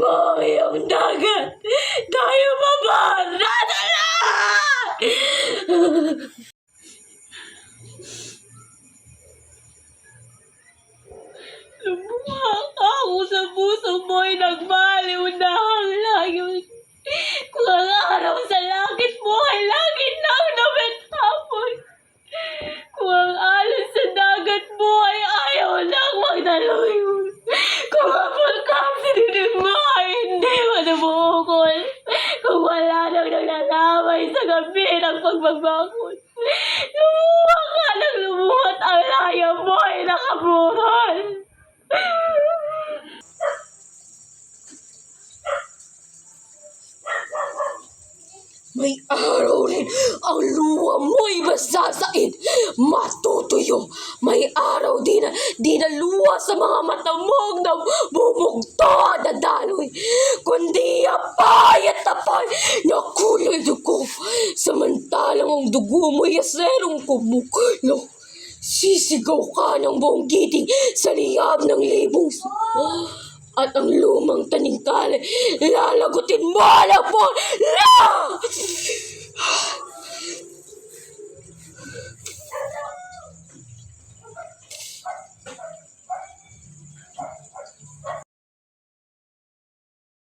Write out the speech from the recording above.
Buhay ang dagat! Tayo baba! Nadala! Lumuhang ako sa puso mo'y nagbaliw na ang layon. Kung ang araw sa langit mo ay langit ng nametapon. Kung ang alon sa dagat mo ay ayaw lang magdaluyon. Kung ang pagkam sa dibdib mo ay hindi mo nabukol. Kung wala nang naglalaway sa gabi ng pagbabangon. Lumuha ka ng lumuhat, ang laya mo ay nakabuhal. May araw rin ang luha mo'y masasaid, matutuyo. May araw din na di na luha sa mga mata mong na bumugto dadaloy, kundi apay at apay na kulay dugo. Samantalang ang dugo mo'y aserong kumukulo. Sisigaw ka ng buong giting sa liyab ng libong at ang lumang taningkali lalagutin mo na po.